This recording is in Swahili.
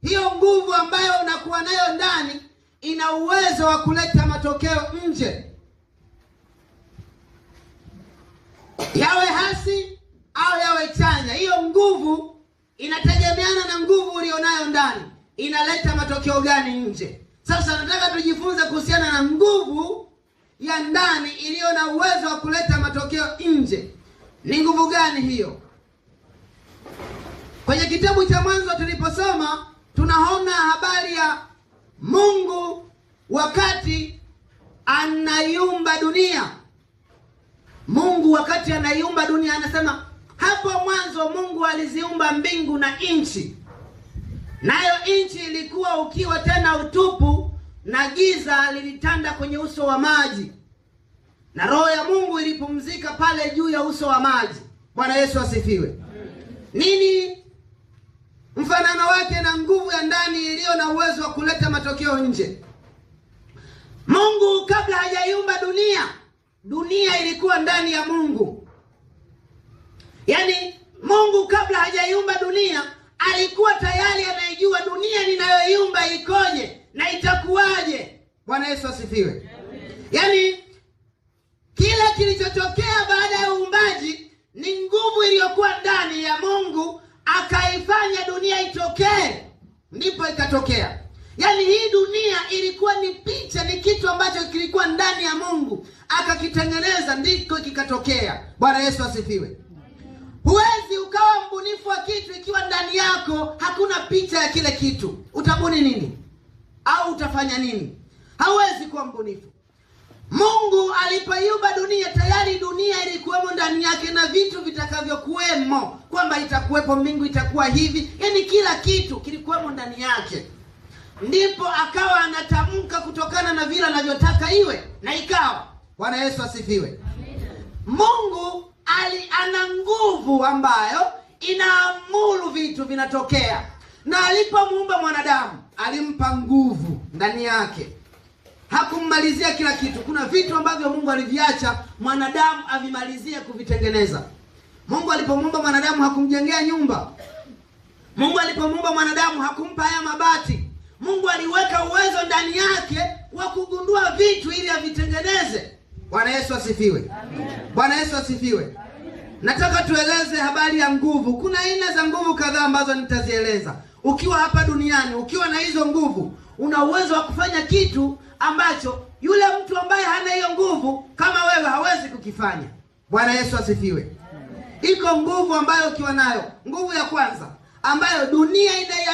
hiyo nguvu ambayo unakuwa nayo ndani ina uwezo wa kuleta matokeo nje, yawe hasi au yawe chanya. Hiyo nguvu inategemeana na nguvu ulionayo ndani inaleta matokeo gani nje. Sasa nataka tujifunze kuhusiana na nguvu ya ndani iliyo na uwezo wa kuleta matokeo nje. Ni nguvu gani hiyo? Kwenye kitabu cha Mwanzo tuliposoma, tunaona habari ya Mungu wakati anaiumba dunia. Mungu wakati anaiumba dunia anasema, hapo mwanzo Mungu aliziumba mbingu na nchi. Nayo nchi ilikuwa ukiwa tena utupu, na giza lilitanda kwenye uso wa maji, na roho ya Mungu ilipumzika pale juu ya uso wa maji. Bwana Yesu asifiwe. Nini mfanano wake na nguvu ya ndani iliyo na uwezo wa kuleta matokeo nje? Mungu kabla hajaiumba dunia ilikuwa ndani ya Mungu. Yaani Mungu kabla hajaiumba dunia alikuwa tayari anaijua dunia ninayoiumba ikoje na itakuwaje. Bwana Yesu asifiwe. Yaani kila kilichotokea baada ya uumbaji ni nguvu iliyokuwa ndani ya Mungu akaifanya dunia itokee, ndipo ikatokea. Yaani hii dunia ilikuwa ni picha, ni kitu ambacho kilikuwa ndani ya Mungu akakitengeneza, ndiko kikatokea. Bwana Yesu asifiwe. Huwezi ukawa mbunifu wa kitu ikiwa ndani yako hakuna picha ya kile kitu. Utabuni nini? Au utafanya nini? Hauwezi kuwa mbunifu. Mungu alipoiumba dunia, tayari dunia ilikuwemo ndani yake na vitu vitakavyokuwemo, kwamba itakuwepo mbingu, itakuwa hivi, yaani kila kitu kilikuwemo ndani yake. Ndipo akawa anatamka kutokana na vile anavyotaka iwe, na ikawa. Bwana Yesu asifiwe. Mungu ana nguvu ambayo inaamuru vitu vinatokea, na alipomuumba mwanadamu alimpa nguvu ndani yake. Hakummalizia kila kitu. Kuna vitu ambavyo Mungu aliviacha mwanadamu avimalizie kuvitengeneza. Mungu alipomuumba mwanadamu hakumjengea nyumba. Mungu alipomuumba mwanadamu hakumpa haya mabati. Mungu aliweka uwezo ndani yake wa kugundua vitu ili avitengeneze. Bwana Yesu asifiwe. Bwana Yesu asifiwe. Nataka tueleze habari ya nguvu. Kuna aina za nguvu kadhaa ambazo nitazieleza. Ukiwa hapa duniani, ukiwa na hizo nguvu, una uwezo wa kufanya kitu ambacho yule mtu ambaye hana hiyo nguvu kama wewe hawezi kukifanya. Bwana Yesu asifiwe. Iko nguvu ambayo ukiwa nayo, nguvu ya kwanza ambayo dunia inaiamini